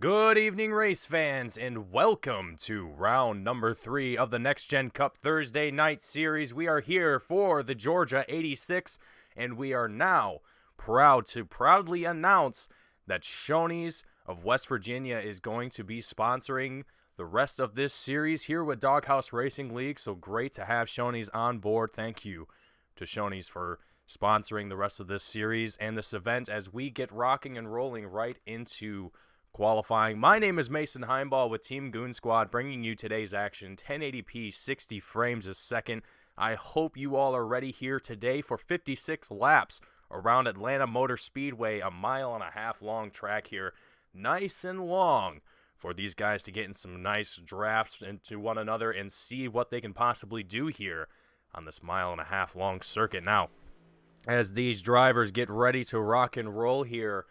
Good evening, race fans, and welcome to round number 3 of the Next Gen Cup Thursday night series. We are here for the Georgia 86, and we are now proud to proudly announce that Shoney's of West Virginia is going to be sponsoring the rest of this series here with Doghouse Racing League. So great to have Shoney's on board. Thank you to Shoney's for sponsoring the rest of this series and this event as we get rocking and rolling right into qualifying. My name is Mason Heimball with Team Goon Squad, bringing you today's action, 1080p, 60 frames a second. I hope you all are ready here today for 56 laps around Atlanta Motor Speedway, a 1.5 mile long track here. Nice and long for these guys to get in some nice drafts into one another and see what they can possibly do here on this 1.5 mile long circuit. Now, as these drivers get ready to rock and roll here,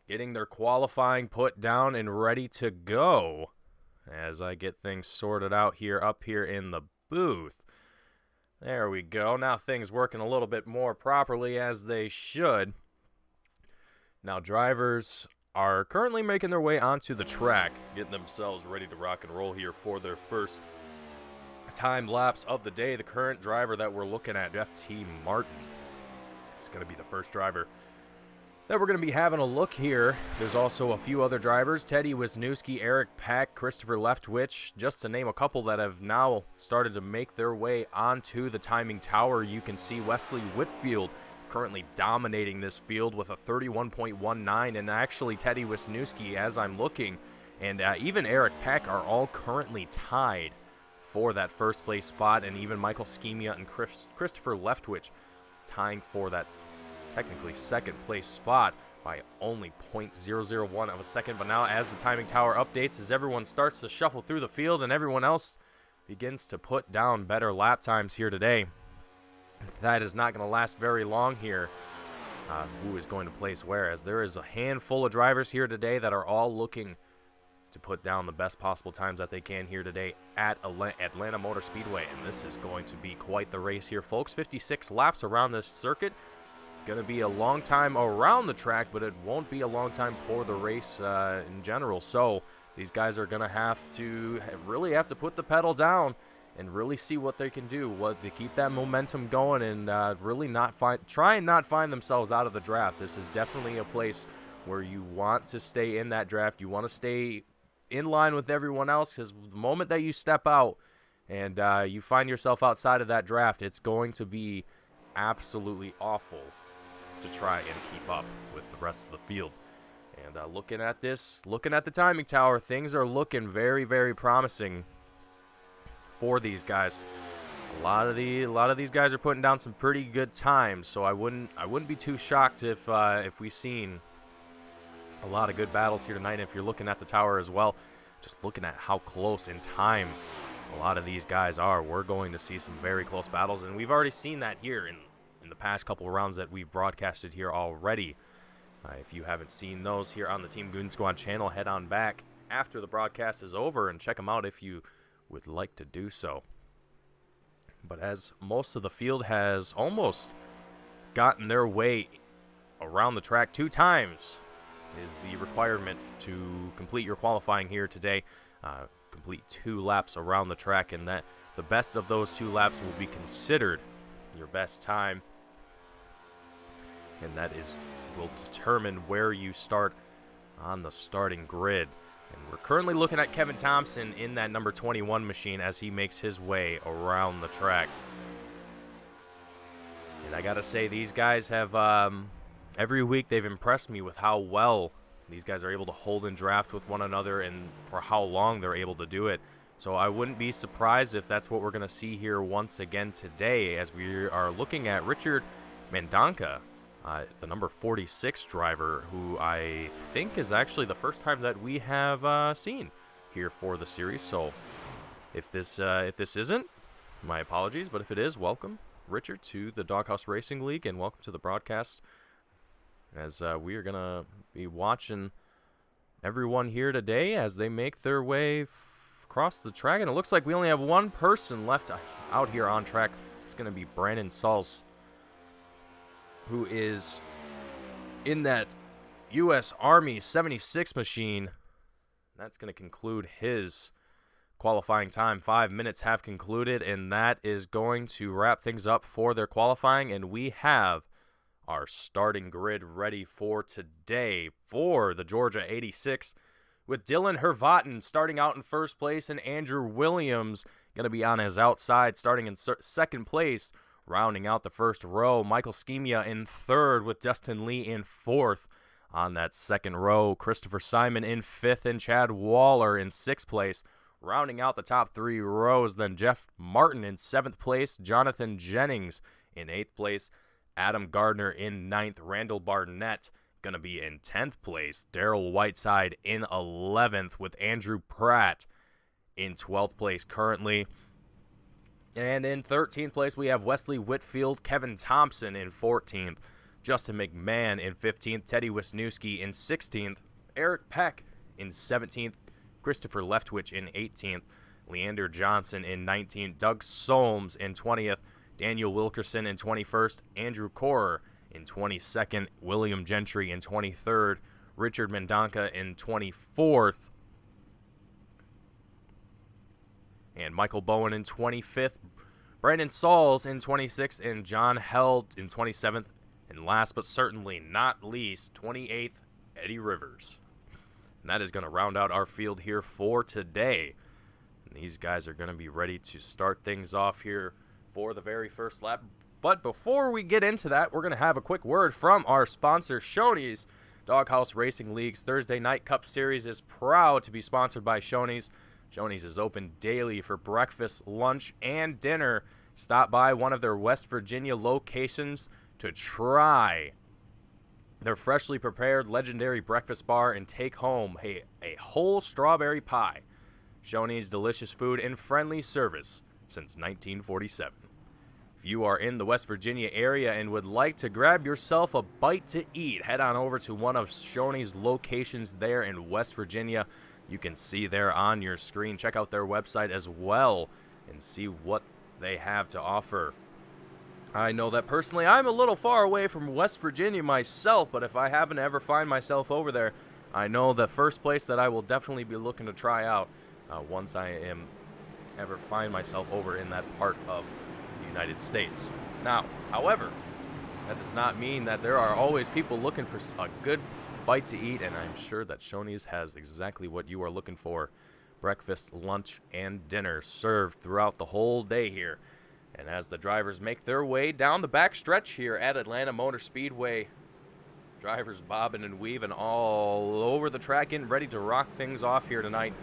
getting their qualifying put down and ready to go, as I get things sorted out here up here in the booth. There we go. Now things working a little bit more properly as they should. Now drivers are currently making their way onto the track, getting themselves ready to rock and roll here for their first time lapse of the day. The current driver that we're looking at, Jeff T. Martin, is going to be the first driver that we're going to be having a look here. There's also a few other drivers, Teddy Wisniewski, Eric Pack, Christopher Leftwich, just to name a couple that have now started to make their way onto the timing tower. You can see Wesley Whitfield currently dominating this field with a 31.19, and actually Teddy Wisniewski, as I'm looking, and even Eric Pack are all currently tied for that first place spot, and even Michael Schemia and Christopher Leftwich tying for that technically second place spot by only 0.001 of a second. But now as the timing tower updates, as everyone starts to shuffle through the field and everyone else begins to put down better lap times here today, that is not going to last very long here. Who is going to place where, as there is a handful of drivers here today that are all looking to put down the best possible times that they can here today at Atlanta Motor Speedway. And this is going to be quite the race here, folks. 56 laps around this circuit. Going to be a long time around the track, but it won't be a long time for the race in general. So these guys are going to really have to put the pedal down and really see what they can do, what to keep that momentum going, and really try and not find themselves out of the draft. This is definitely a place where you want to stay in that draft. You want to stay in line with everyone else, because the moment that you step out and you find yourself outside of that draft, it's going to be absolutely awful to try and keep up with the rest of the field. And looking at the timing tower, things are looking very, very promising for these guys. A lot of these guys are putting down some pretty good times, so I wouldn't be too shocked if we seen a lot of good battles here tonight. If you're looking at the tower as well, just looking at how close in time a lot of these guys are, we're going to see some very close battles, and we've already seen that here in the past couple of rounds that we've broadcasted here already. If you haven't seen those here on the Team Goon Squad channel, head on back after the broadcast is over and check them out if you would like to do so. But as most of the field has almost gotten their way around the track 2 times is the requirement to complete your qualifying here today. Complete 2 laps around the track, and that the best of those 2 laps will be considered your best time, and that will determine where you start on the starting grid. And we're currently looking at Kevin Thompson in that number 21 machine as he makes his way around the track. And I gotta say, these guys have every week they've impressed me with how well these guys are able to hold and draft with one another, and for how long they're able to do it. So I wouldn't be surprised if that's what we're going to see here once again today, as we are looking at Richard Mandonka, the number 46 driver, who I think is actually the first time that we have seen here for the series. So if this isn't, my apologies, but if it is, welcome, Richard, to the Doghouse Racing League, and welcome to the broadcast, as we are going to be watching everyone here today as they make their way across the track. And it looks like we only have one person left out here on track. It's going to be Brandon Sauls, who is in that U.S. Army 76 machine That's going to conclude his qualifying time. 5 minutes have concluded, and that is going to wrap things up for their qualifying. And we have our starting grid ready for today for the Georgia 86, with Dylan Hervatin starting out in first place and Andrew Williams going to be on his outside starting in second place, rounding out the first row. Michael Schemia in third with Dustin Lee in fourth on that second row. Christopher Simon in fifth and Chad Waller in sixth place, rounding out the top three rows. Then Jeff Martin in seventh place, Jonathan Jennings in eighth place, Adam Gardner in ninth, Randall Barnett going to be in 10th place, Daryl Whiteside in 11th with Andrew Pratt in 12th place currently. And in 13th place, we have Wesley Whitfield, Kevin Thompson in 14th, Justin McMahon in 15th, Teddy Wisniewski in 16th, Eric Peck in 17th, Christopher Leftwich in 18th, Leander Johnson in 19th, Doug Solms in 20th, Daniel Wilkerson in 21st, Andrew Corer in 22nd, William Gentry in 23rd, Richard Mandonka in 24th, and Michael Bowen in 25th, Brandon Sauls in 26th, and John Held in 27th, and last but certainly not least, 28th, Eddie Rivers. And that is going to round out our field here for today. And these guys are going to be ready to start things off here for the very first lap. But before we get into that, we're going to have a quick word from our sponsor, Shoney's. Doghouse Racing League's Thursday Night Cup Series is proud to be sponsored by Shoney's. Shoney's is open daily for breakfast, lunch, and dinner. Stop by one of their West Virginia locations to try their freshly prepared legendary breakfast bar and take home a whole strawberry pie. Shoney's delicious food and friendly service since 1947. If you are in the West Virginia area and would like to grab yourself a bite to eat, head on over to one of Shoney's locations there in West Virginia. You can see there on your screen. Check out their website as well and see what they have to offer. I know that personally I'm a little far away from West Virginia myself, but if I happen to ever find myself over there, I know the first place that I will definitely be looking to try out once I ever find myself over in that part of the United States. Now, however, that does not mean that there are always people looking for a good bite to eat, and I'm sure that Shoney's has exactly what you are looking for. Breakfast, lunch, and dinner served throughout the whole day here. And as the drivers make their way down the back stretch here at Atlanta Motor Speedway, drivers bobbing and weaving all over the track, getting ready to rock things off here tonight.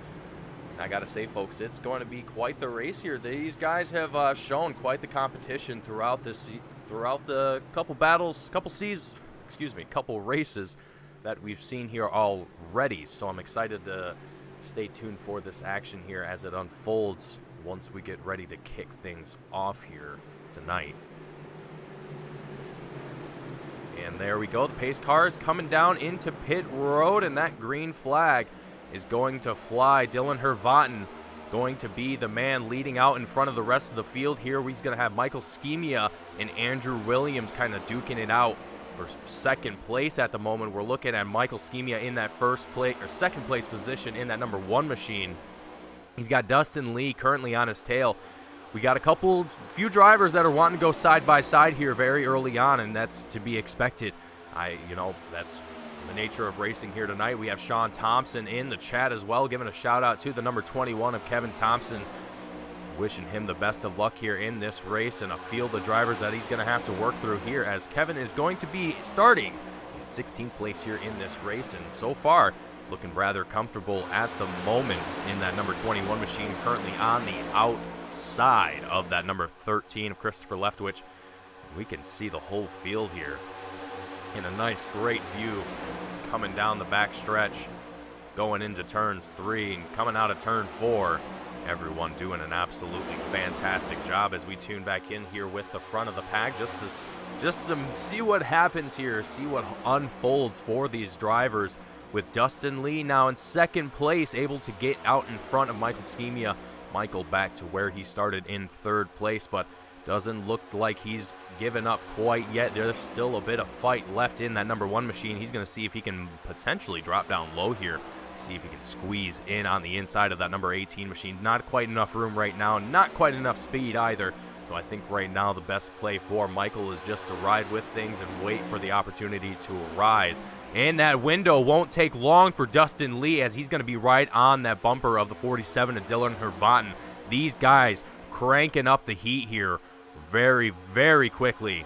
And I gotta say, folks, it's going to be quite the race here. These guys have shown quite the competition throughout the couple races that we've seen here already. So I'm excited to stay tuned for this action here as it unfolds once we get ready to kick things off here tonight. And there we go. The pace car is coming down into pit road, and that green flag is going to fly. Dylan Hervatin going to be the man leading out in front of the rest of the field here. He's going to have Michael Schemia and Andrew Williams kind of duking it out for second place at the moment. We're looking at Michael Schemia in that second place position in that number 1 machine. He's got Dustin Lee currently on his tail. We got a few drivers that are wanting to go side by side here very early on, and that's to be expected. That's the nature of racing here tonight. We have Sean Thompson in the chat as well, giving a shout out to the number 21 of Kevin Thompson, wishing him the best of luck here in this race and a field of drivers that he's going to have to work through here, as Kevin is going to be starting in 16th place here in this race, and so far looking rather comfortable at the moment in that number 21 machine, currently on the outside of that number 13 of Christopher Leftwich. We can see the whole field here in a nice, great view coming down the back stretch, going into turns 3 and coming out of turn 4. Everyone doing an absolutely fantastic job as we tune back in here with the front of the pack just to see what happens here, see what unfolds for these drivers, with Dustin Lee now in second place, able to get out in front of Michael Schemia. Michael back to where he started in third place, but Doesn't look like he's given up quite yet. There's still a bit of fight left in that number 1 machine. He's going to see if he can potentially drop down low here. See if he can squeeze in on the inside of that number 18 machine. Not quite enough room right now. Not quite enough speed either. So I think right now the best play for Michael is just to ride with things and wait for the opportunity to arise. And that window won't take long for Dustin Lee, as he's going to be right on that bumper of the 47 of Dylan Hervatin. These guys cranking up the heat here very, very quickly.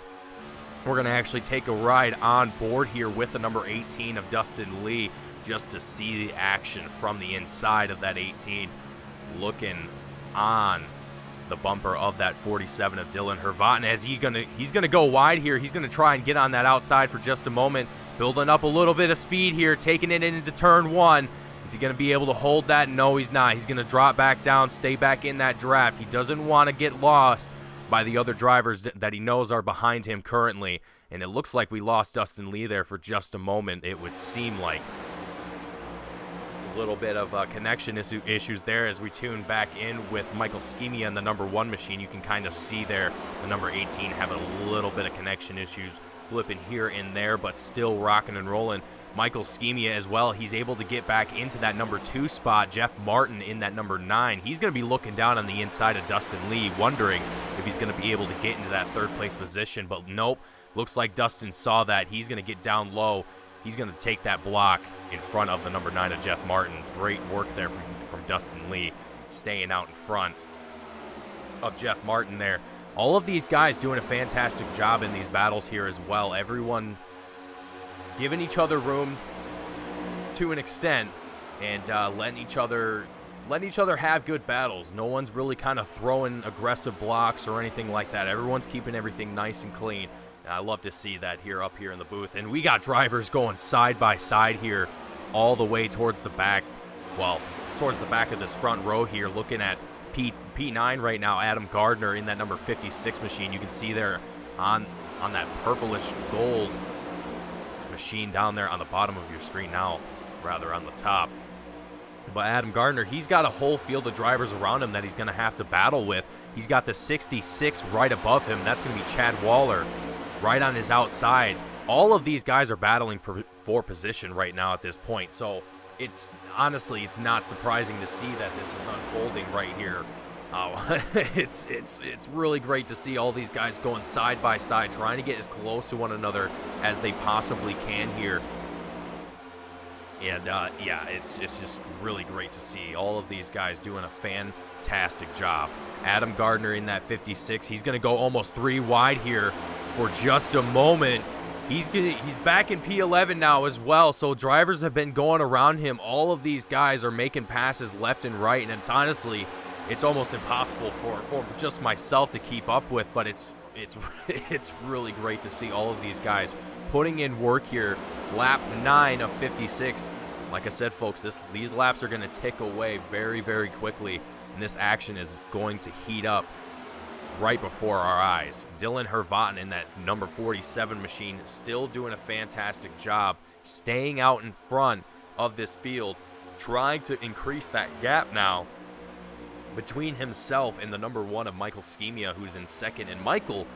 We're going to actually take a ride on board here with the number 18 of Dustin Lee just to see the action from the inside of that 18. Looking on the bumper of that 47 of Dylan Hervatin, as he's gonna go wide here. He's gonna try and get on that outside for just a moment, building up a little bit of speed here, taking it into turn 1. Is he gonna be able to hold that? No, he's not. He's gonna drop back down, stay back in that draft. He doesn't want to get lost by the other drivers that he knows are behind him currently. And it looks like we lost Dustin Lee there for just a moment. It would seem like a little bit of connection issues there as we tune back in with Michael Schemia in the number 1 machine. You can kind of see there the number 18 having a little bit of connection issues, blipping here and there, but still rocking and rolling. Michael Schemia as well, he's able to get back into that number 2 spot. Jeff Martin in that number 9. He's going to be looking down on the inside of Dustin Lee, wondering if he's going to be able to get into that 3rd place position, but nope. Looks like Dustin saw that. He's going to get down low. He's going to take that block in front of the number 9 of Jeff Martin. Great work there from Dustin Lee, staying out in front of Jeff Martin there. All of these guys doing a fantastic job in these battles here as well. Everyone giving each other room to an extent, and letting each other have good battles. No one's really kind of throwing aggressive blocks or anything like that. Everyone's keeping everything nice and clean. I love to see that here up here in the booth. And we got drivers going side by side here all the way towards the back. Well, towards the back of this front row here, looking at P9 right now, Adam Gardner in that number 56 machine. You can see there on that purplish gold machine down there on the bottom of your screen now, rather on the top. But Adam Gardner, he's got a whole field of drivers around him that he's going to have to battle with. He's got the 66 right above him. That's going to be Chad Waller right on his outside. All of these guys are battling for position right now at this point. So it's honestly, it's not surprising to see that this is unfolding right here. It's really great to see all these guys going side by side, trying to get as close to one another as they possibly can here. And yeah, it's just really great to see all of these guys doing a fantastic job. Adam Gardner in that 56, he's going to go almost 3 wide here for just a moment. He's back in P11 now as well, so drivers have been going around him. All of these guys are making passes left and right, and it's honestly, it's almost impossible for just myself to keep up with, but it's really great to see all of these guys putting in work here. Lap 9 of 56. Like I said, folks, these laps are going to tick away very, very quickly, and this action is going to heat up right before our eyes. Dylan Hervatin in that number 47 machine still doing a fantastic job, staying out in front of this field, trying to increase that gap now between himself and the number 1 of Michael Schemia, who's in second. And Michael,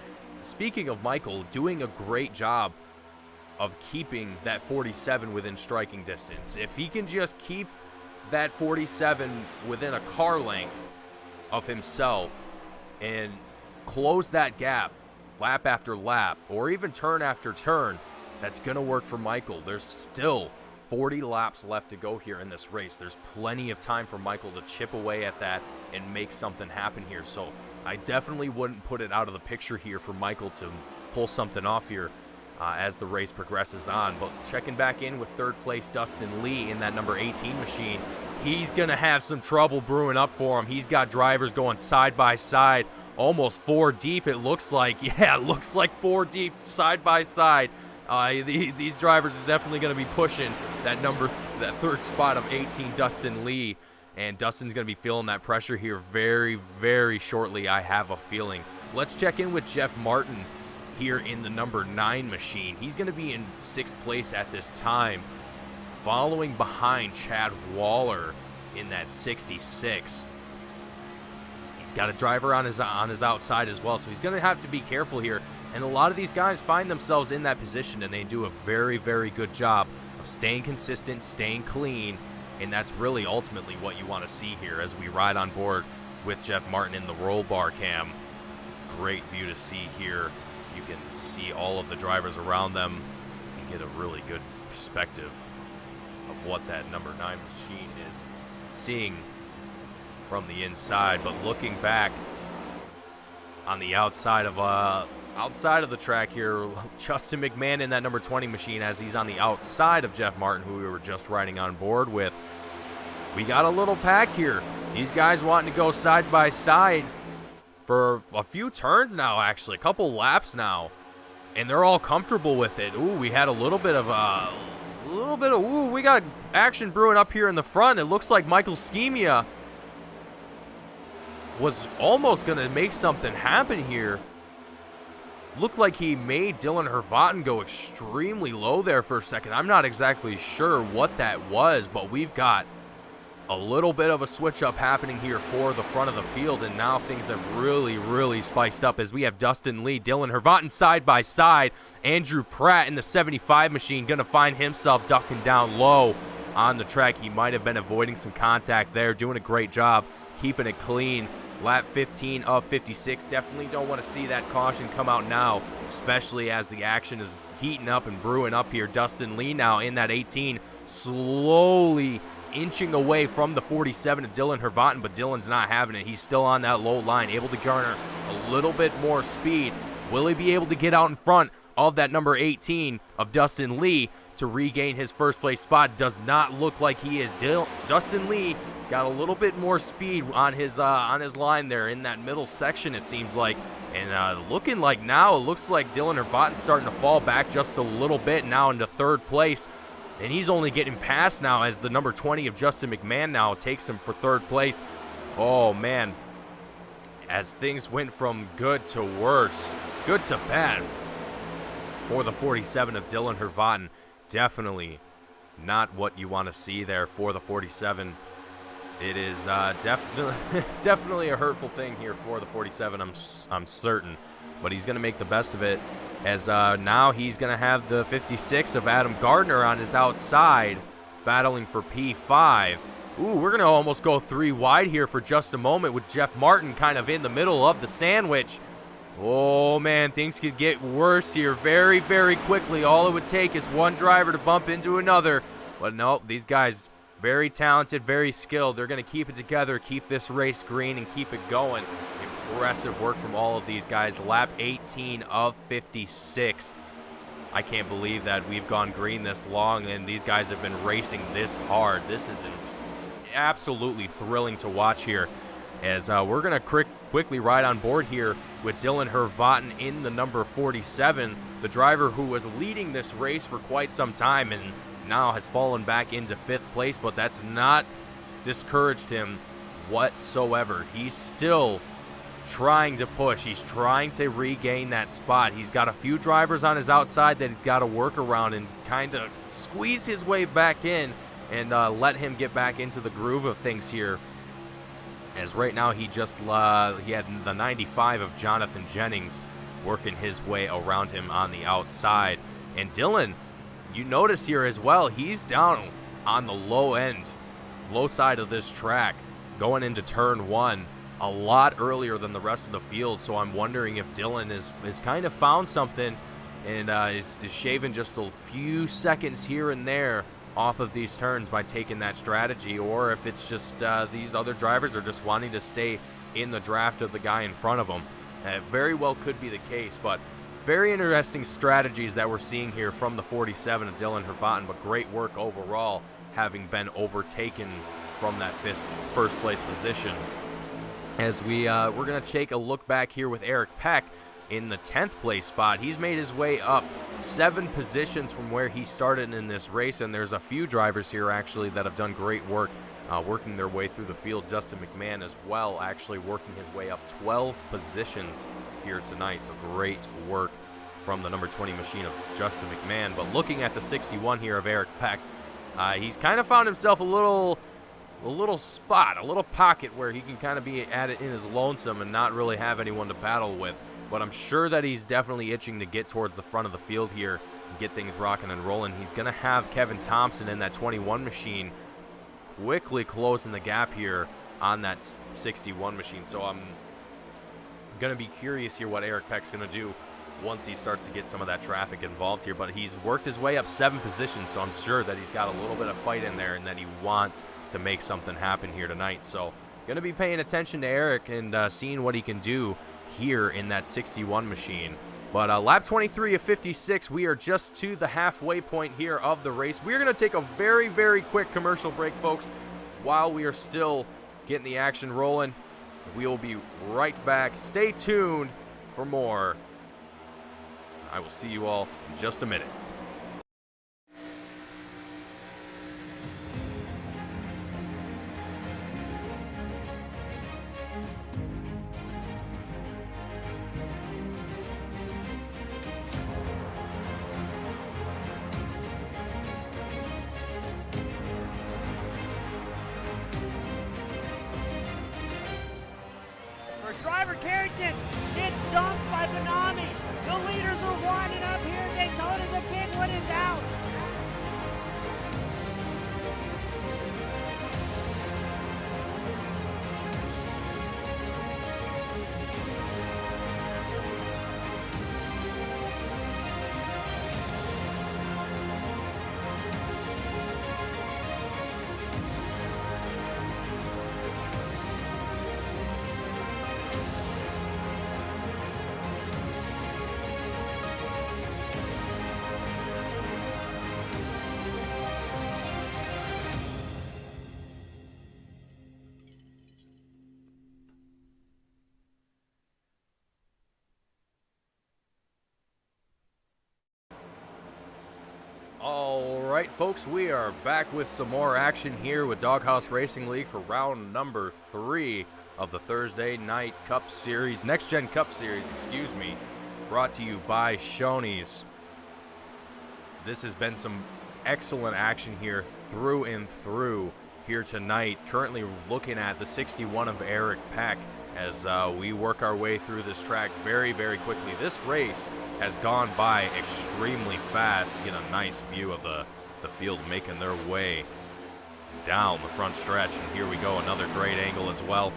speaking of Michael, doing a great job of keeping that 47 within striking distance. If he can just keep that 47 within a car length of himself and close that gap lap after lap, or even turn after turn, that's going to work for Michael. There's still 40 laps left to go here in this race. There's plenty of time for Michael to chip away at that and make something happen here. So I definitely wouldn't put it out of the picture here for Michael to pull something off here as the race progresses on. But checking back in with 3rd place Dustin Lee in that number 18 machine, he's going to have some trouble brewing up for him. He's got drivers going side by side, almost 4 deep it looks like. Yeah, it looks like 4 deep side by side. These drivers are definitely going to be pushing that 3rd spot of 18 Dustin Lee, and Dustin's going to be feeling that pressure here very, very shortly, I have a feeling. Let's check in with Jeff Martin here in the number 9 machine. He's going to be in 6th place at this time, following behind Chad Waller in that 66. He's He's got a driver on his outside as well, so he's going to have to be careful here. And a lot of these guys find themselves in that position, and they do a very, very good job of staying consistent, staying clean, and that's really ultimately what you want to see here as we ride on board with Jeff Martin in the roll bar cam. Great view to see here. You can see all of the drivers around them and get a really good perspective of what that number 9 machine is seeing from the inside. But looking back on the outside of the track here, Justin McMahon in that number 20 machine as he's on the outside of Jeff Martin, who we were just riding on board with. We got a little pack here. These guys wanting to go side by side for a few turns now, actually, a couple laps now, and they're all comfortable with it. Ooh, we had a little bit of we got action brewing up here in the front. It looks like Michael Schemia was almost going to make something happen here. Looked like he made Dylan Hervatin go extremely low there for a second. I'm not exactly sure what that was, but we've got a little bit of a switch up happening here for the front of the field, and now things have really, really spiced up as we have Dustin Lee, Dylan Hervatin side by side. Andrew Pratt in the 75 machine going to find himself ducking down low on the track. He might have been avoiding some contact there, doing a great job keeping it clean. Lap 15 of 56. Definitely don't want to see that caution come out now, especially as the action is heating up and brewing up here. Dustin Lee now in that 18, slowly inching away from the 47 of Dylan Hervatin, but Dylan's not having it. He's still on that low line, able to garner a little bit more speed. Will he be able to get out in front of that number 18 of Dustin Lee to regain his first place spot? Does not look like he is. Dustin Lee got a little bit more speed on his line there in that middle section, it seems like. And looking like now, it looks like Dylan Hervatin's starting to fall back just a little bit now into third place. And he's only getting past now as the number 20 of Justin McMahon now takes him for third place. Oh, man. As things went from good to worse, good to bad for the 47 of Dylan Hervatin. Definitely not what you want to see there for the 47. It is definitely a hurtful thing here for the 47, I'm certain. But he's going to make the best of it, as now he's going to have the 56 of Adam Gardner on his outside, battling for P5. Ooh, we're going to almost go 3 wide here for just a moment with Jeff Martin kind of in the middle of the sandwich. Oh, man, things could get worse here very, very quickly. All it would take is one driver to bump into another. But no, these guys, very talented, very skilled. They're going to keep it together, keep this race green, and keep it going. Impressive work from all of these guys. Lap 18 of 56. I can't believe that we've gone green this long and these guys have been racing this hard. This is absolutely thrilling to watch here, as we're going to quickly ride on board here with Dylan Hervatin in the number 47, the driver who was leading this race for quite some time and now has fallen back into 5th place, but that's not discouraged him whatsoever. He's still trying to push. He's trying to regain that spot. He's got a few drivers on his outside that he's got to work around and kind of squeeze his way back in and let him get back into the groove of things here. As right now he had the 95 of Jonathan Jennings working his way around him on the outside. And Dylan, you notice here as well, he's down on the low side of this track, going into turn 1 a lot earlier than the rest of the field. So I'm wondering if Dylan is kind of found something and is shaving just a few seconds here and there off of these turns by taking that strategy, or if it's just these other drivers are just wanting to stay in the draft of the guy in front of them. Very well could be the case, but very interesting strategies that we're seeing here from the 47 of Dylan Hervatin, but great work overall, having been overtaken from that first place position. As we're going to take a look back here with Eric Peck in the 10th place spot. He's made his way up 7 positions from where he started in this race, and there's a few drivers here actually that have done great work working their way through the field. Justin McMahon as well, actually working his way up 12 positions here tonight, so great work from the number 20 machine of Justin McMahon. But looking at the 61 here of Eric Peck, he's kind of found himself a little little spot, a little pocket where he can kind of be at it in his lonesome and not really have anyone to battle with. But I'm sure that he's definitely itching to get towards the front of the field here and get things rocking and rolling. He's going to have Kevin Thompson in that 21 machine quickly closing the gap here on that 61 machine. So I'm going to be curious here what Eric Peck's going to do once he starts to get some of that traffic involved here. But he's worked his way up 7 positions, so I'm sure that he's got a little bit of fight in there and that he wants to make something happen here tonight. So going to be paying attention to Eric and seeing what he can do here in that 61 machine. But lap 23 of 56, we are just to the halfway point here of the race. We're going to take a very, very quick commercial break, folks, while we are still getting the action rolling. We will be right back. Stay tuned for more. I will see you all in just a minute. Driver Carrington gets dumped by Benami. The leaders are winding up here. Daytona, the big one is out. Alright folks, we are back with some more action here with Doghouse Racing League for round number 3 of the Thursday Night Cup Series, Next Gen Cup Series, excuse me, brought to you by Shoney's. This has been some excellent action here through and through here tonight. Currently looking at the 61 of Eric Peck as we work our way through this track very, very quickly. This race has gone by extremely fast. You get a nice view of the field making their way down the front stretch. And here we go, another great angle as well.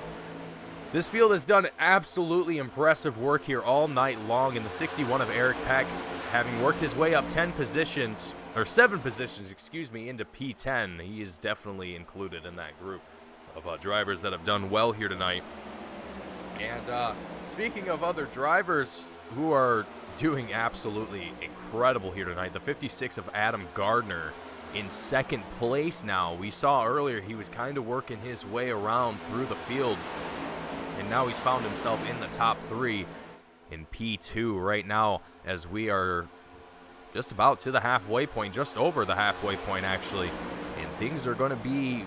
This field has done absolutely impressive work here all night long. In the 61 of Eric Peck, having worked his way up 7 positions, excuse me, into P10. He is definitely included in that group of drivers that have done well here tonight. And speaking of other drivers who are doing absolutely incredible here tonight, the 56 of Adam Gardner in 2nd place now. We saw earlier he was kind of working his way around through the field, and now he's found himself in the top 3 in P2 right now as we are just about to the halfway point, just over the halfway point actually, and things are going to be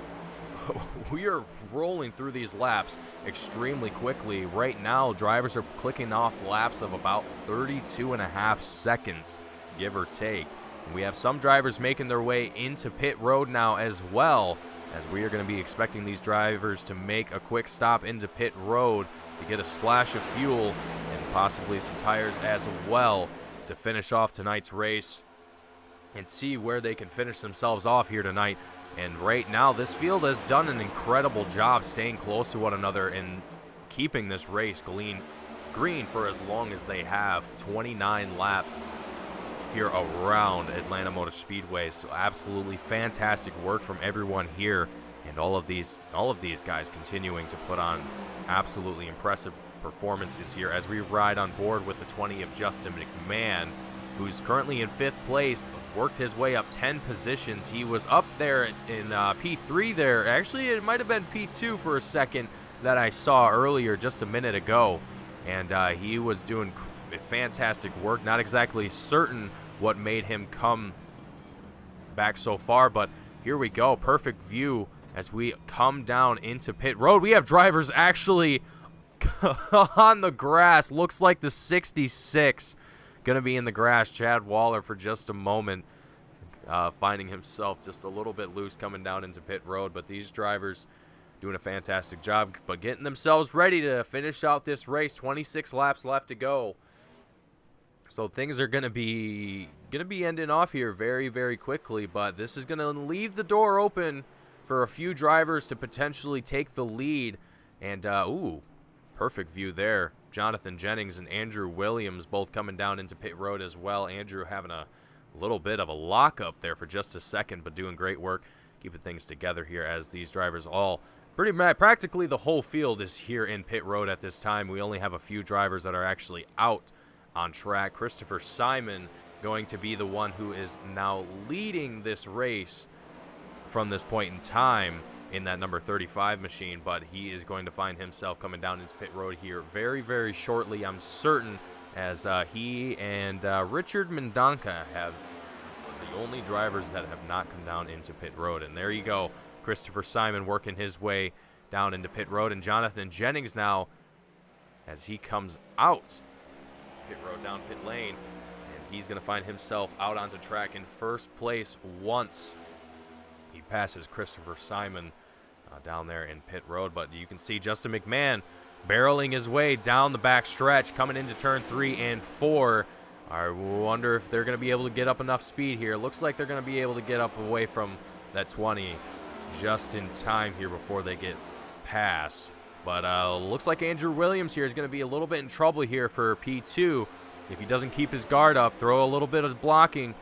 we are rolling through these laps extremely quickly. Right now, drivers are clicking off laps of about 32.5 seconds, give or take. And we have some drivers making their way into pit road now as well, as we are going to be expecting these drivers to make a quick stop into pit road to get a splash of fuel and possibly some tires as well to finish off tonight's race and see where they can finish themselves off here tonight. And right now, this field has done an incredible job staying close to one another and keeping this race green for as long as they have. 29 laps here around Atlanta Motor Speedway. So absolutely fantastic work from everyone here, and all of these guys continuing to put on absolutely impressive performances here as we ride on board with the 20 of Justin Mcmahon, who's currently in 5th place, worked his way up 10 positions. He was up there in P3 there. Actually, it might have been P2 for a second that I saw earlier just a minute ago. And he was doing fantastic work. Not exactly certain what made him come back so far, but here we go. Perfect view as we come down into pit road. We have drivers actually on the grass. Looks like the 66 going to be in the grass. Chad Waller for just a moment. finding himself just a little bit loose coming down into pit road. But these drivers doing a fantastic job, but getting themselves ready to finish out this race. 26 laps left to go. So things are gonna be ending off here very, very quickly, but this is gonna leave the door open for a few drivers to potentially take the lead. And ooh, perfect view there. Jonathan Jennings and Andrew Williams both coming down into pit road as well. Andrew having a little bit of a lockup there for just a second, but doing great work keeping things together here as these drivers all practically the whole field is here in pit road at this time. We only have a few drivers that are actually out on track. Christopher Simon going to be the one who is now leading this race from this point in time in that number 35 machine, but he is going to find himself coming down into pit road here very, very shortly, I'm certain, as he and Richard Mandonka have the only drivers that have not come down into pit road. And there you go, Christopher Simon working his way down into pit road, and Jonathan Jennings now, as he comes out pit road down pit lane, and he's going to find himself out onto track in first place once he passes Christopher Simon down there in pit road. But you can see Justin McMahon barreling his way down the back stretch, coming into turn 3 and 4. I wonder if they're going to be able to get up enough speed here. Looks like they're going to be able to get up away from that 20 just in time here before they get passed. But looks like Andrew Williams here is going to be a little bit in trouble here for P2 if he doesn't keep his guard up, throw a little bit of blocking.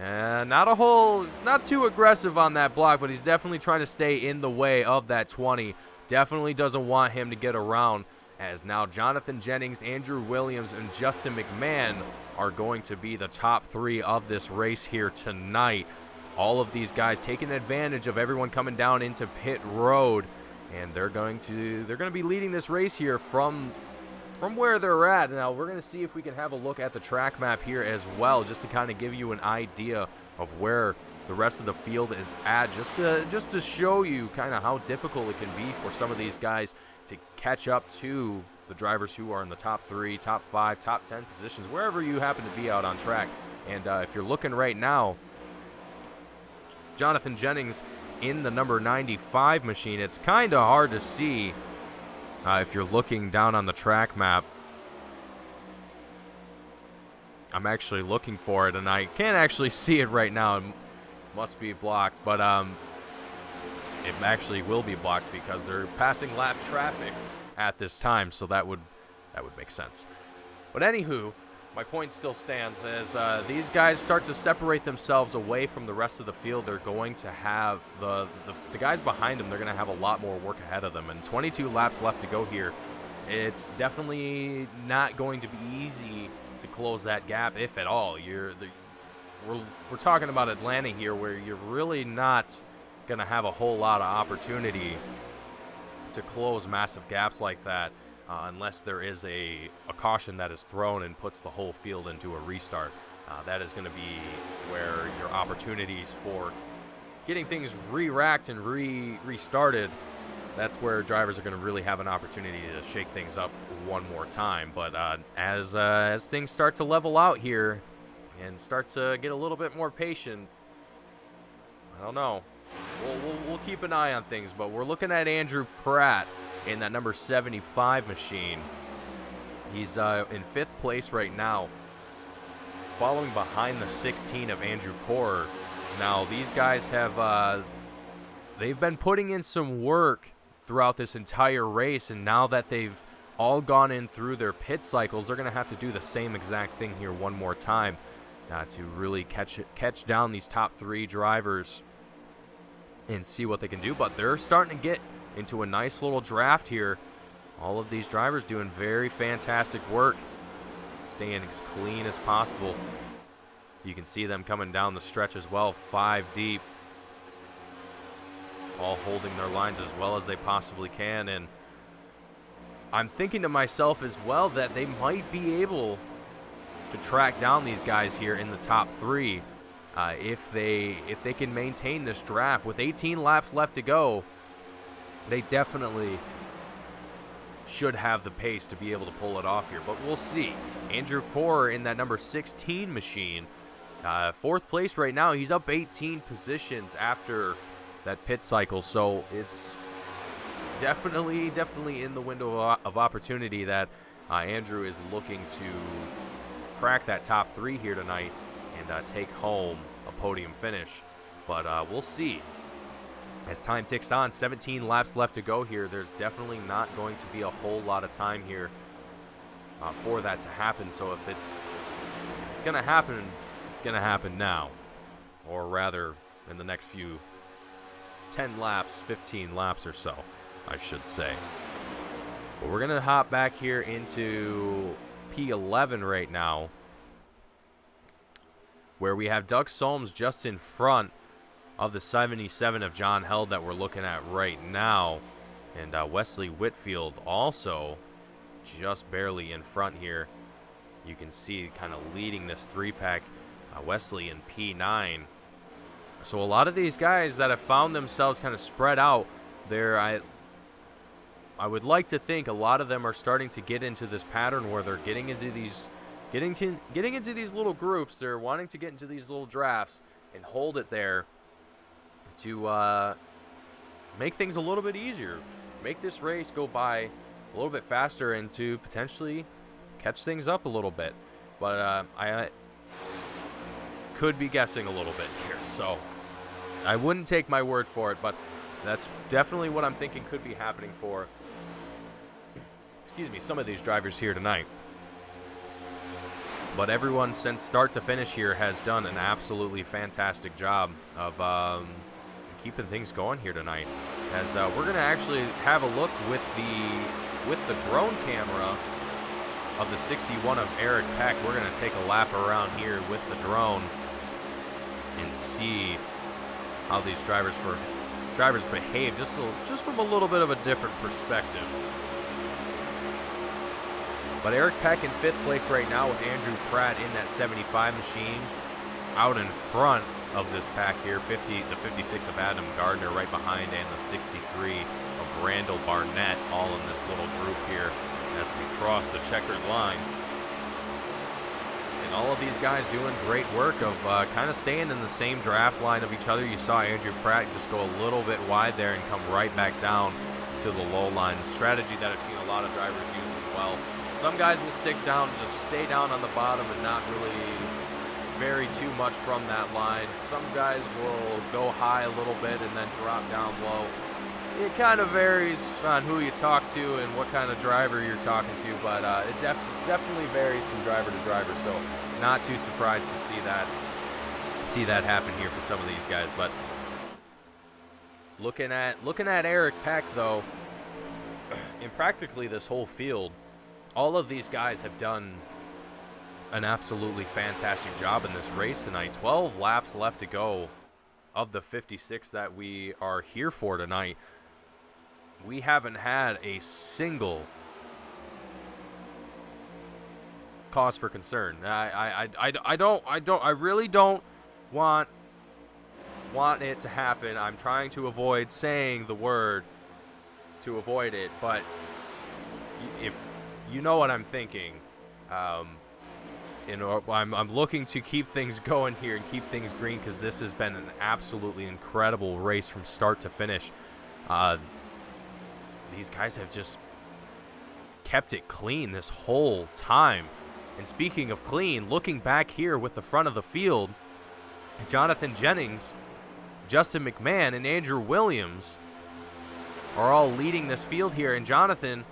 And not too aggressive on that block, but he's definitely trying to stay in the way of that 20. Definitely doesn't want him to get around, as now Jonathan Jennings, Andrew Williams, and Justin McMahon are going to be the top 3 of this race here tonight. All of these guys taking advantage of everyone coming down into pit road. And they're going to be leading this race here from where they're at. Now we're going to see if we can have a look at the track map here as well, just to kind of give you an idea of where the rest of the field is at, just to show you kind of how difficult it can be for some of these guys to catch up to the drivers who are in the top 3, top 5, top 10 positions, wherever you happen to be out on track. And if you're looking right now, Jonathan Jennings in the number 95 machine, it's kind of hard to see if you're looking down on the track map. I'm actually looking for it, and I can't actually see it right now. It must be blocked, but it actually will be blocked because they're passing lap traffic at this time, so that would make sense. But anywho, my point still stands. As these guys start to separate themselves away from the rest of the field, they're going to have the guys behind them, they're going to have a lot more work ahead of them. And 22 laps left to go here. It's definitely not going to be easy to close that gap, if at all. We're talking about Atlanta here, where you're really not going to have a whole lot of opportunity to close massive gaps like that. Unless there is a caution that is thrown and puts the whole field into a restart. That is going to be where your opportunities for getting things re-racked and restarted, that's where drivers are going to really have an opportunity to shake things up one more time. But as things start to level out here and start to get a little bit more patient, I don't know. We'll keep an eye on things, but we're looking at Andrew Pratt in that number 75 machine. He's in 5th place right now, following behind the 16 of Andrew Corr. Now these guys have they've been putting in some work throughout this entire race, and now that they've all gone in through their pit cycles, they're going to have to do the same exact thing here one more time to really catch down these top 3 drivers and see what they can do. But they're starting to get into a nice little draft here. All of these drivers doing very fantastic work, staying as clean as possible. You can see them coming down the stretch as well, 5 deep, all holding their lines as well as they possibly can. And I'm thinking to myself as well that they might be able to track down these guys here in the top 3 if they can maintain this draft. With 18 laps left to go, they definitely should have the pace to be able to pull it off here, but we'll see. Andrew Corr in that number 16 machine Fourth place right now. He's up 18 positions after that pit cycle, so it's definitely in the window of opportunity that Andrew is looking to crack that top 3 here tonight and take home a podium finish. But we'll see. As time ticks on, 17 laps left to go here. There's definitely not going to be a whole lot of time here for that to happen. So if it's going to happen, it's going to happen now. Or rather, in the next few 10 laps, 15 laps or so, I should say. But we're going to hop back here into P11 right now, where we have Doug Solms just in front of the 77 of John Held that we're looking at right now. And Wesley Whitfield also just barely in front here. You can see kind of leading this 3-pack, Wesley in P9. So a lot of these guys that have found themselves kind of spread out there, I would like to think a lot of them are starting to get into this pattern where they're getting into these little groups. They're wanting to get into these little drafts and hold it there to make things a little bit easier, make this race go by a little bit faster, and to potentially catch things up a little bit. But I could be guessing a little bit here, so I wouldn't take my word for it, but that's definitely what I'm thinking could be happening for, excuse me, some of these drivers here tonight. But everyone since start to finish here has done an absolutely fantastic job of keeping things going here tonight. As we're going to actually have a look with the drone camera of the 61 of Eric Peck. We're going to take a lap around here with the drone and see how these drivers behave just from a little bit of a different perspective. But Eric Peck in 5th place right now with Andrew Pratt in that 75 machine out in front of this pack here. The 56 of Adam Gardner right behind, and the 63 of Randall Barnett all in this little group here as we cross the checkered line. And all of these guys doing great work of kind of staying in the same draft line of each other. You saw Andrew Pratt just go a little bit wide there and come right back down to the low line. Strategy that I've seen a lot of drivers use as well. Some guys will stick down, just stay down on the bottom and not really vary too much from that line. Some guys will go high a little bit and then drop down low. It kind of varies on who you talk to and what kind of driver you're talking to, but it definitely varies from driver to driver. So not too surprised to see that happen here for some of these guys. But looking at Eric Peck though, in practically this whole field, all of these guys have done an absolutely fantastic job in this race tonight. 12 laps left to go of the 56 that we are here for tonight. We haven't had a single cause for concern. I really don't want it to happen. I'm trying to avoid saying the word to avoid it, but if you know what I'm thinking, I'm looking to keep things going here and keep things green, because this has been an absolutely incredible race from start to finish. These guys have just kept it clean this whole time. And speaking of clean, looking back here with the front of the field, Jonathan Jennings, Justin McMahon, and Andrew Williams are all leading this field here, and Jonathan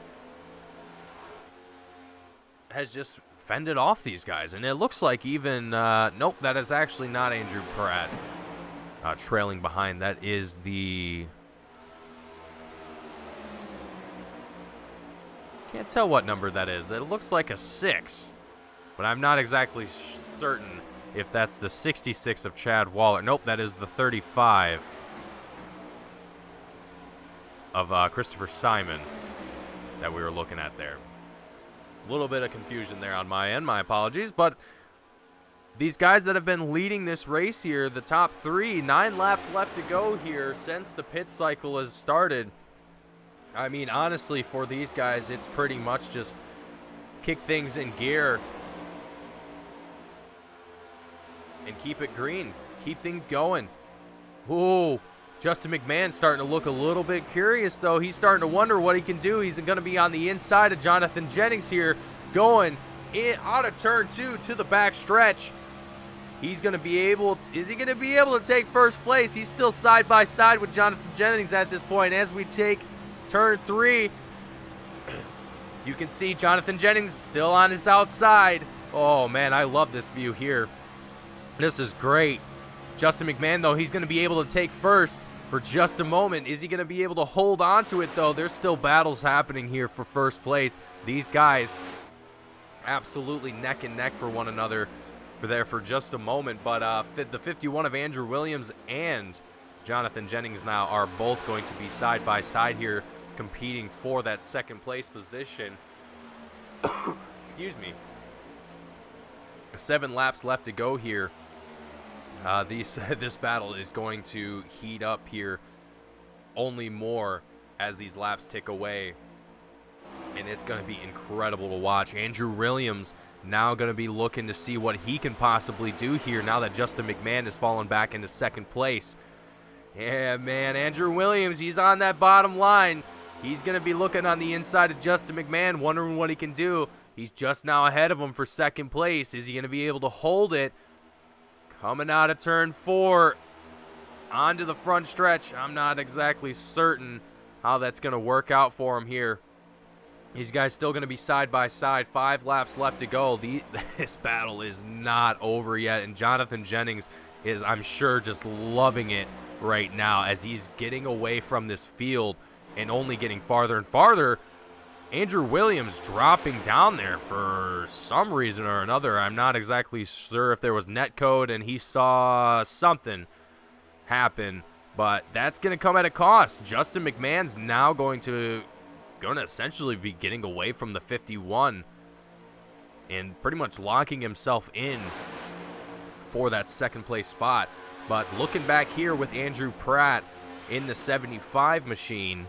has just fended off these guys. And it looks like even nope, that is actually not Andrew Pratt trailing behind. That is the, can't tell what number that is. It looks like a 6, but I'm not exactly certain if that's the 66 of Chad Waller. Nope, that is the 35 of Christopher Simon that we were looking at there. A little bit of confusion there on my end, my apologies. But these guys that have been leading this race here, the top 3, 9 laps left to go here since the pit cycle has started. I mean, honestly, for these guys, it's pretty much just kick things in gear and keep it green. Keep things going. Ooh, Justin McMahon starting to look a little bit curious, though. He's starting to wonder what he can do. He's going to be on the inside of Jonathan Jennings here, going in out of turn 2 to the back stretch. He's going to be able, is he going to be able to take first place? He's still side by side with Jonathan Jennings at this point. As we take turn 3, you can see Jonathan Jennings still on his outside. Oh man, I love this view here. This is great. Justin McMahon, though, he's going to be able to take first for just a moment. Is he going to be able to hold on to it, though? There's still battles happening here for first place. These guys absolutely neck and neck for one another for just a moment. But the 51 of Andrew Williams and Jonathan Jennings now are both going to be side by side here, competing for that second place position. Excuse me. 7 laps left to go here. This battle is going to heat up here only more as these laps tick away, and it's going to be incredible to watch. Andrew Williams now going to be looking to see what he can possibly do here now that Justin McMahon has fallen back into second place. Yeah, man, Andrew Williams, he's on that bottom line. He's going to be looking on the inside of Justin McMahon, wondering what he can do. He's just now ahead of him for second place. Is he going to be able to hold it? Coming out of turn 4 onto the front stretch. I'm not exactly certain how that's going to work out for him here. These guys still going to be side by side. 5 laps left to go. This battle is not over yet, and Jonathan Jennings is, I'm sure, just loving it right now as he's getting away from this field and only getting farther and farther. Andrew Williams dropping down there for some reason or another. I'm not exactly sure if there was netcode and he saw something happen, but that's going to come at a cost. Justin McMahon's now going to essentially be getting away from the 51 and pretty much locking himself in for that second place spot. But looking back here with Andrew Pratt in the 75 machine,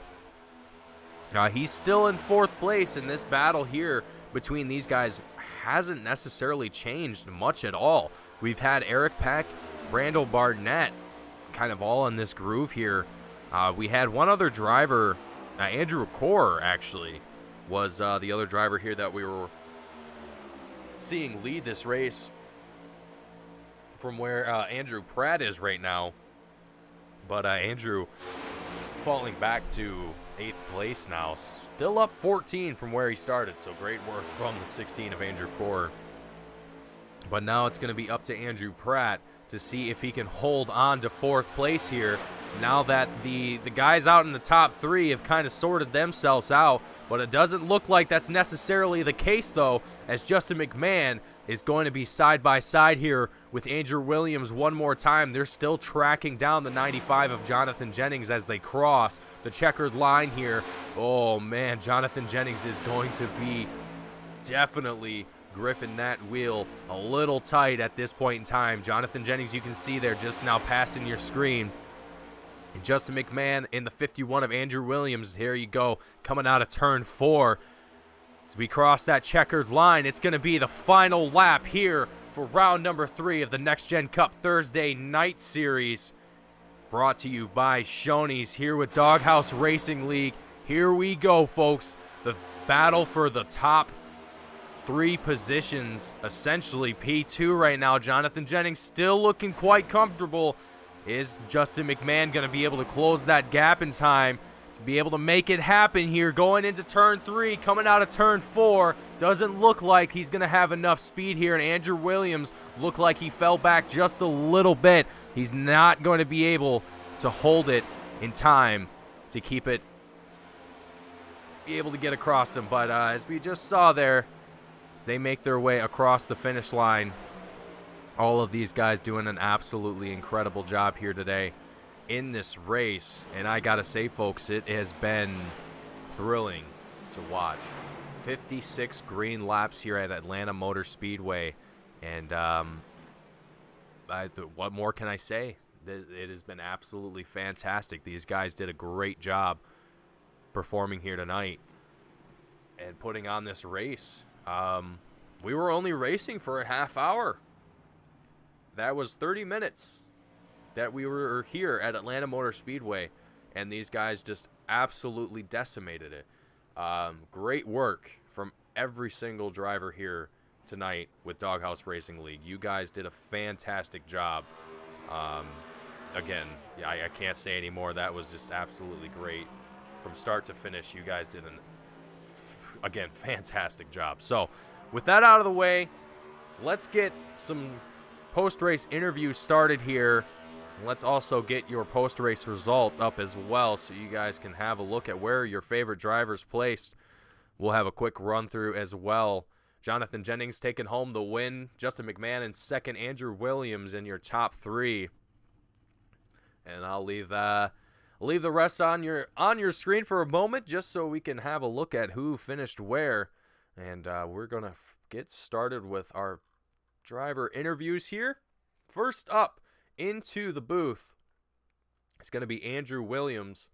he's still in 4th place, and this battle here between these guys hasn't necessarily changed much at all. We've had Eric Peck, Randall Barnett kind of all in this groove here. We had one other driver, Andrew Core actually was the other driver here that we were seeing lead this race from where Andrew Pratt is right now. But Andrew falling back to 8th place now, still up 14 from where he started, so great work from the 16 of Andrew Core. But now it's going to be up to Andrew Pratt to see if he can hold on to 4th place here, now that the guys out in the top 3 have kind of sorted themselves out. But it doesn't look like that's necessarily the case, though, as Justin McMahon is going to be side by side here with Andrew Williams one more time. They're still tracking down the 95 of Jonathan Jennings as they cross the checkered line here. Oh man, Jonathan Jennings is going to be definitely gripping that wheel a little tight at this point in time. Jonathan Jennings, you can see there just now passing your screen. And Justin McMahon in the 51 of Andrew Williams. Here you go, coming out of turn 4. As we cross that checkered line, it's going to be the final lap here for round number 3 of the Next Gen Cup Thursday Night Series. Brought to you by Shoney's here with Doghouse Racing League. Here we go, folks. The battle for the top 3 positions, essentially P2 right now. Jonathan Jennings still looking quite comfortable. Is Justin McMahon going to be able to close that gap in time to be able to make it happen here going into turn 3, coming out of turn 4? Doesn't look like he's going to have enough speed here, and Andrew Williams looked like he fell back just a little bit. He's not going to be able to hold it in time to keep it, be able to get across him. But as we just saw there, as they make their way across the finish line, all of these guys doing an absolutely incredible job here today in this race. And I gotta say, folks, it has been thrilling to watch. 56 green laps here at Atlanta Motor Speedway, and what more can I say? It has been absolutely fantastic. These guys did a great job performing here tonight and putting on this race. We were only racing for a half hour. That was 30 minutes that we were here at Atlanta Motor Speedway, and these guys just absolutely decimated it. Great work from every single driver here tonight with Doghouse Racing League. You guys did a fantastic job. Again, I can't say any more. That was just absolutely great. From start to finish, you guys did again, fantastic job. So, with that out of the way, let's get some post-race interviews started here. Let's also get your post-race results up as well so you guys can have a look at where your favorite drivers placed. We'll have a quick run-through as well. Jonathan Jennings taking home the win. Justin Mcmahon in second. Andrew Williams in your top three. And I'll leave the rest on your screen for a moment just so we can have a look at who finished where. And we're going to get started with our driver interviews here. First up into the booth, it's going to be Andrew Williams.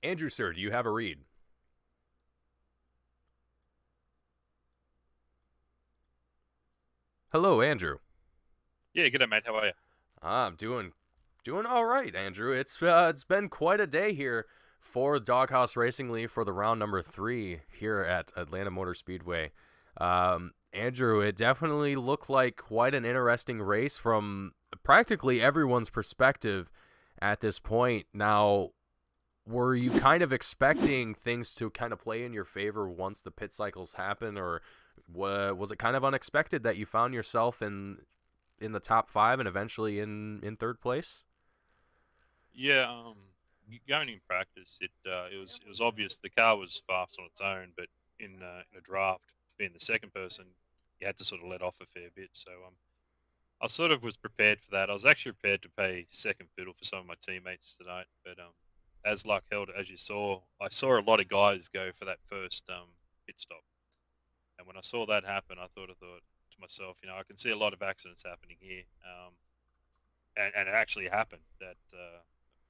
Andrew, sir, do you have a read? Hello, Andrew. Yeah, good day, mate. How are you? I'm doing all right, Andrew. It's been quite a day here for Doghouse Racing League for the round number 3 here at Atlanta Motor Speedway. Andrew, it definitely looked like quite an interesting race from practically everyone's perspective at this point. Now, were you kind of expecting things to kind of play in your favor once the pit cycles happen, or was it kind of unexpected that you found yourself in the top 5 and eventually in third place? Yeah, going in practice, it was obvious the car was fast on its own, but in a draft, being the second person, you had to sort of let off a fair bit. So I sort of was prepared for that. I was actually prepared to pay second fiddle for some of my teammates tonight, but as luck held, as you saw, I saw a lot of guys go for that first pit stop, and when I saw that happen, I thought to myself, I can see a lot of accidents happening here, and it actually happened. That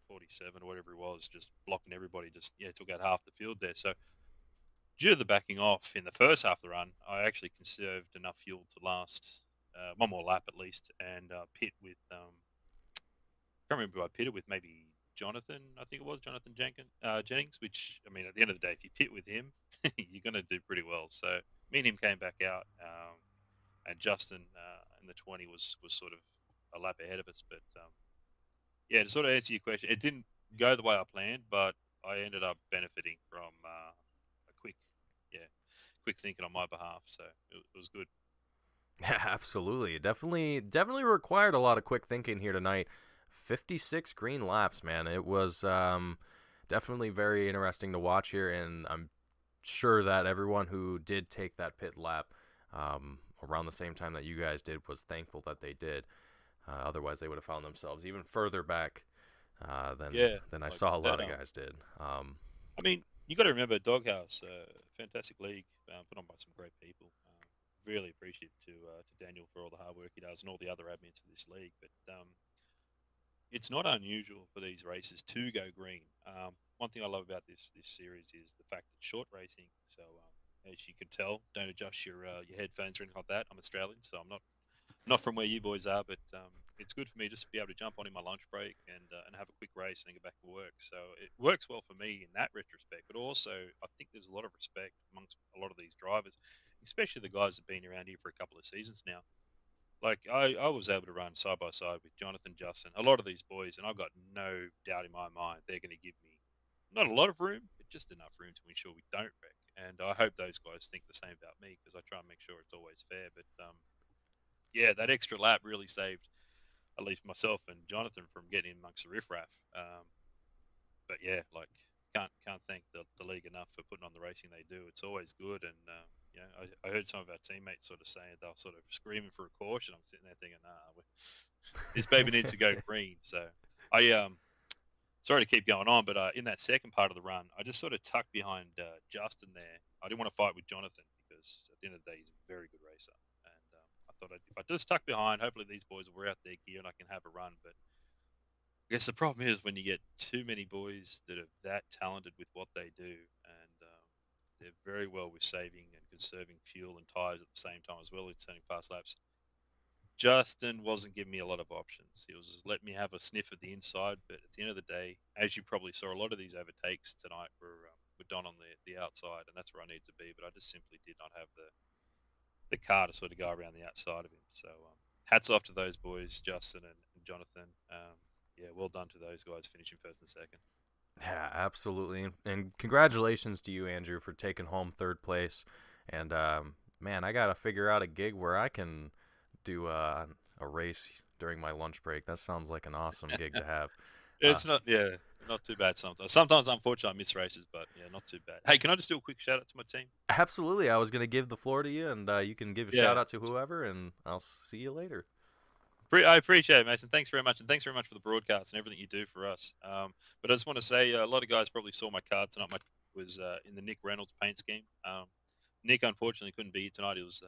47 or whatever it was, just blocking everybody, took out half the field there. So due to the backing off in the first half of the run, I actually conserved enough fuel to last one more lap at least, and pit with I can't remember who I pitted with, maybe Jonathan, I think it was Jonathan Jennings, which, I mean, at the end of the day, if you pit with him, you're going to do pretty well. So me and him came back out, and Justin in the 20 was sort of a lap ahead of us. But yeah, to sort of answer your question, it didn't go the way I planned, but I ended up benefiting from a quick thinking on my behalf. So it was good. Yeah, absolutely. It definitely required a lot of quick thinking here tonight. 56 green laps, man. It was definitely very interesting to watch here, and I'm sure that everyone who did take that pit lap around the same time that you guys did was thankful that they did. Otherwise, they would have found themselves even further back than I saw a lot of guys did. I mean, you got to remember Doghouse, fantastic league, put on by some great people. Really appreciative to Daniel for all the hard work he does and all the other admins for this league. But it's not unusual for these races to go green. One thing I love about this series is the fact that short racing. So as you can tell, don't adjust your headphones or anything like that. I'm Australian, so I'm not from where you boys are, but it's good for me just to be able to jump on in my lunch break and have a quick race and then get back to work. So it works well for me in that retrospect, but also I think there's a lot of respect amongst a lot of these drivers, especially the guys that have been around here for a couple of seasons now. Like I was able to run side by side with Jonathan, Justin, a lot of these boys, and I've got no doubt in my mind they're going to give me not a lot of room, but just enough room to ensure we don't wreck. And I hope those guys think the same about me because I try and make sure it's always fair. But yeah, that extra lap really saved at least myself and Jonathan from getting in amongst the riffraff. But yeah, like can't thank the league enough for putting on the racing they do. It's always good, and I heard some of our teammates sort of saying they're sort of screaming for a caution. I'm sitting there thinking, this baby needs to go green. So I sorry to keep going on, but in that second part of the run, I just sort of tucked behind Justin there. I didn't want to fight with Jonathan because at the end of the day, he's a very good racer. And I thought if I just tuck behind, hopefully these boys will wear out their gear and I can have a run. But I guess the problem is when you get too many boys that are that talented with what they do, and they're very well with saving and conserving fuel and tires at the same time as well, and turning fast laps. Justin wasn't giving me a lot of options. He was just letting me have a sniff of the inside, but at the end of the day, as you probably saw, a lot of these overtakes tonight were done on the outside, and that's where I need to be. But I just simply did not have the car to sort of go around the outside of him. So hats off to those boys, Justin and Jonathan. Yeah, well done to those guys finishing first and second. Yeah, absolutely. And congratulations to you, Andrew, for taking home third place. And, man, I got to figure out a gig where I can do a race during my lunch break. That sounds like an awesome gig to have. It's not too bad sometimes. Sometimes, unfortunately, I miss races, but yeah, not too bad. Hey, can I just do a quick shout out to my team? Absolutely. I was going to give the floor to you, and you can give a shout out to whoever, and I'll see you later. I appreciate it, Mason. Thanks very much, and thanks very much for the broadcast and everything you do for us. But I just want to say, a lot of guys probably saw my card tonight. Was in the Nick Reynolds paint scheme. Nick unfortunately couldn't be here tonight. He was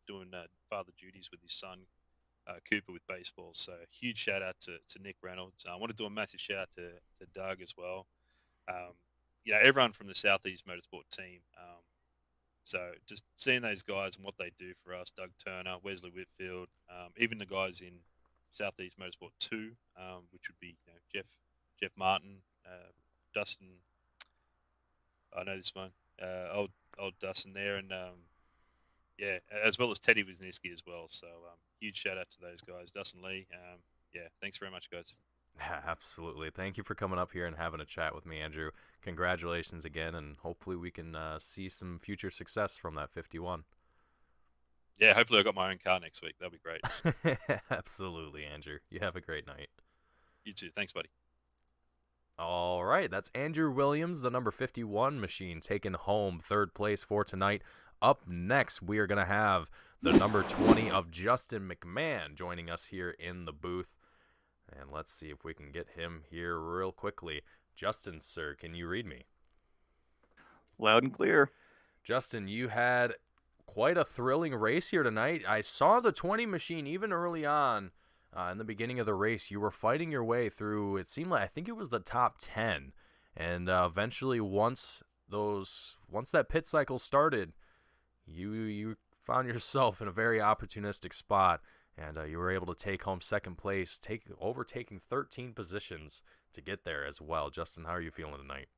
doing father duties with his son, Cooper, with baseball. So huge shout out to Nick Reynolds. I want to do a massive shout out to Doug as well. Everyone from the Southeast Motorsport team. So just seeing those guys and what they do for us, Doug Turner, Wesley Whitfield, even the guys in Southeast Motorsport 2, which would be Jeff Martin, Dustin. I know this one, old Dustin there, and as well as Teddy Wisniewski as well. So huge shout out to those guys, Dustin Lee. Thanks very much, guys. Absolutely. Thank you for coming up here and having a chat with me, Andrew. Congratulations again, and hopefully we can see some future success from that 51. Yeah, hopefully I got my own car next week. That'll be great. Absolutely, Andrew. You have a great night. You too. Thanks, buddy. All right, that's Andrew Williams, the number 51 machine, taking home third place for tonight. Up next, we are going to have the number 20 of Justin Mcmahon joining us here in the booth. And let's see if we can get him here real quickly. Justin, sir, can you read me? Loud and clear. Justin, you had quite a thrilling race here tonight. I saw the 20 machine even early on in the beginning of the race. You were fighting your way through, it seemed like, I think it was the top 10. And eventually, once that pit cycle started, you found yourself in a very opportunistic spot. And you were able to take home second place, overtaking 13 positions to get there as well. Justin, how are you feeling tonight?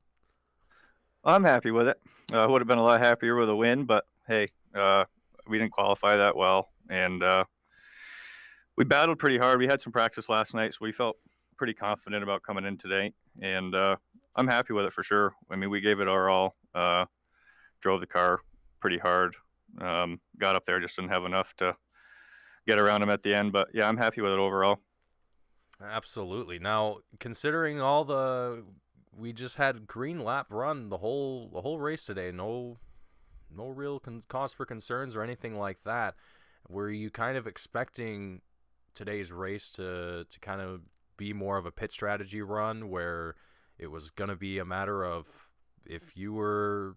I'm happy with it. I would have been a lot happier with a win, but hey, we didn't qualify that well. And we battled pretty hard. We had some practice last night, so we felt pretty confident about coming in today. And I'm happy with it for sure. I mean, we gave it our all, drove the car pretty hard, got up there, just didn't have enough to get around him at the end, but yeah, I'm happy with it overall. Absolutely. Now, considering we just had green lap run the whole race today, no real cause for concerns or anything like that. Were you kind of expecting today's race to kind of be more of a pit strategy run where it was going to be a matter of if you were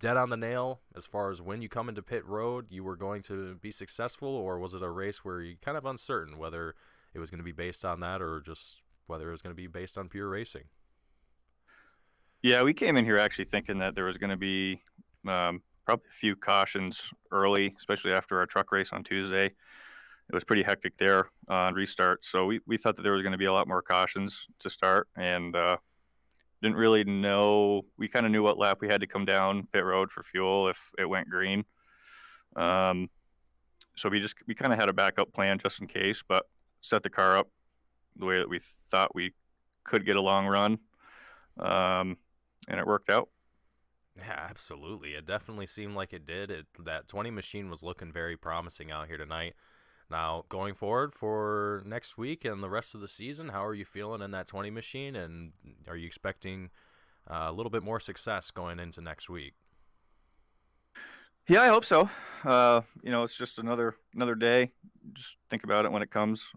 dead on the nail as far as when you come into pit road, you were going to be successful, or was it a race where you kind of uncertain whether it was going to be based on that or just whether it was going to be based on pure racing? Yeah, we came in here actually thinking that there was going to be probably a few cautions early, especially after our truck race on Tuesday. It was pretty hectic there on restart, so we thought that there was going to be a lot more cautions to start, and didn't really know. We kind of knew what lap we had to come down pit road for fuel if it went green. So we kind of had a backup plan just in case, but set the car up the way that we thought we could get a long run, and it worked out. Yeah, absolutely. It definitely seemed like it did. That 20 machine was looking very promising out here tonight. Now, going forward for next week and the rest of the season, how are you feeling in that 20 machine, and are you expecting a little bit more success going into next week? Yeah, I hope so. It's just another day. Just think about it when it comes.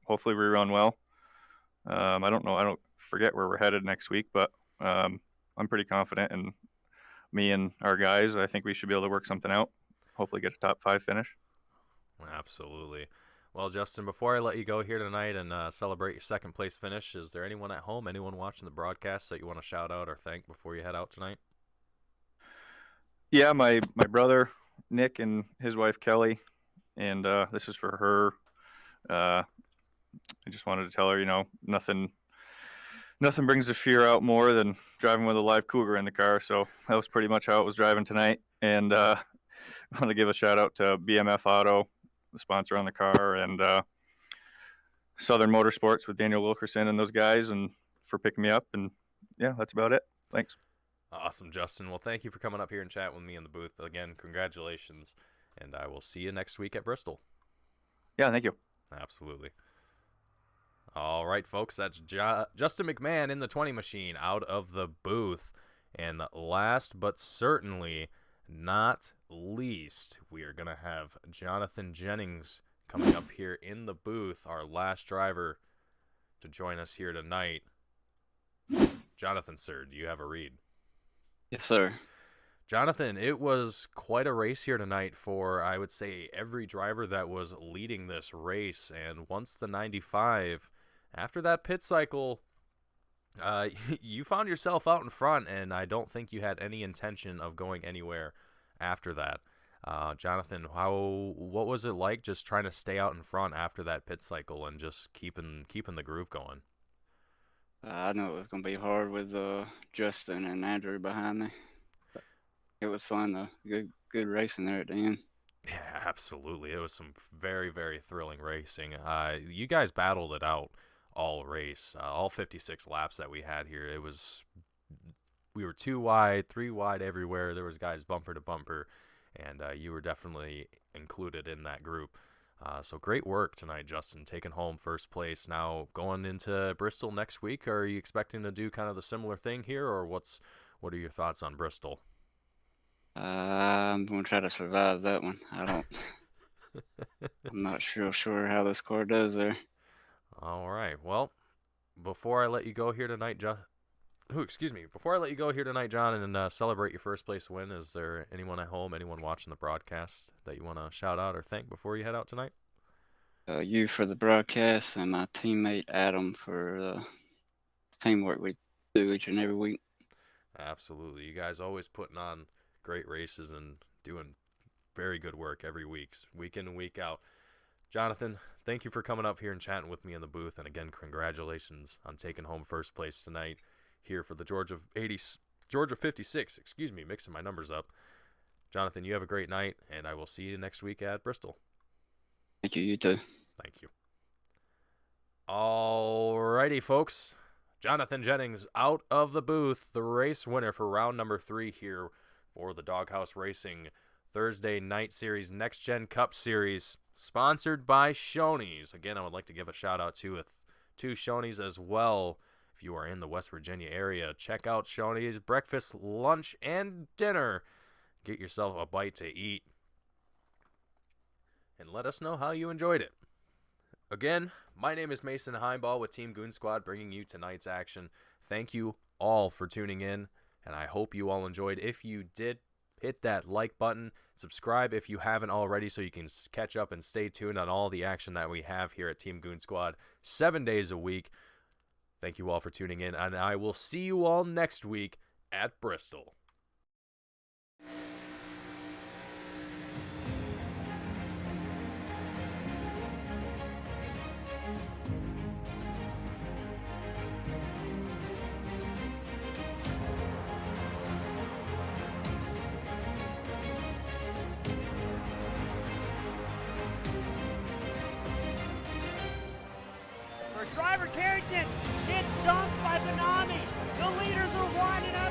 Hopefully we run well. I don't know. I don't forget where we're headed next week, but I'm pretty confident in me and our guys. I think we should be able to work something out. Hopefully get a top 5 finish. Absolutely. Well, Justin, before I let you go here tonight and celebrate your second place finish, is there anyone at home, anyone watching the broadcast that you want to shout out or thank before you head out tonight? Yeah, my brother Nick and his wife Kelly, and this is for her. I just wanted to tell her, nothing brings the fear out more than driving with a live cougar in the car. So that was pretty much how it was driving tonight. And I want to give a shout out to BMF Auto, the sponsor on the car, and Southern Motorsports with Daniel Wilkerson and those guys, and for picking me up. And yeah, that's about it. Thanks. Awesome, Justin. Well, thank you for coming up here and chat with me in the booth. Again, congratulations, and I will see you next week at Bristol. Yeah, thank you. Absolutely. All right, folks, that's Justin McMahon in the 20 machine out of the booth. And last but certainly not least, we are going to have Jonathan Jennings coming up here in the booth, our last driver to join us here tonight. Jonathan, sir, do you have a read? Yes, sir. Jonathan, it was quite a race here tonight for, I would say, every driver that was leading this race. And once the 95, after that pit cycle, you found yourself out in front, and I don't think you had any intention of going anywhere after that. Jonathan, what was it like just trying to stay out in front after that pit cycle and just keeping the groove going? I knew it was going to be hard with Justin and Andrew behind me. But it was fun, though. Good racing there at the end. Yeah, absolutely. It was some very, very thrilling racing. You guys battled it out all race, all 56 laps that we had here. We were 2 wide, 3 wide everywhere. There was guys bumper to bumper, and you were definitely included in that group. So great work tonight, Justin, taking home first place. Now going into Bristol next week, are you expecting to do kind of the similar thing here, or what are your thoughts on Bristol? I'm going to try to survive that one. I'm not sure how this car does there. All right. Well, before I let you go here tonight, John, and celebrate your first place win, is there anyone at home, anyone watching the broadcast that you want to shout out or thank before you head out tonight? You for the broadcast, and my teammate Adam for the teamwork we do each and every week. Absolutely. You guys always putting on great races and doing very good work every week in and week out. Jonathan, thank you for coming up here and chatting with me in the booth, and again, congratulations on taking home first place tonight here for the Georgia 56, mixing my numbers up. Jonathan, you have a great night, and I will see you next week at Bristol. Thank you, you too. Thank you. Alrighty, folks. Jonathan Jennings out of the booth, the race winner for round number 3 here for the Doghouse Racing Thursday Night Series Next Gen Cup Series, sponsored by Shoney's. Again, I would like to give a shout out to Shoney's as well. If you are in the West Virginia area, check out Shoney's breakfast, lunch, and dinner. Get yourself a bite to eat, and let us know how you enjoyed it. Again, my name is Mason Heimball with Team Goon Squad, bringing you tonight's action. Thank you all for tuning in, and I hope you all enjoyed. If you did, hit that like button, subscribe if you haven't already, so you can catch up and stay tuned on all the action that we have here at Team Goon Squad 7 days a week. Thank you all for tuning in, and I will see you all next week at Bristol. Driver Carrington gets dumped by Benami. The leaders are winding up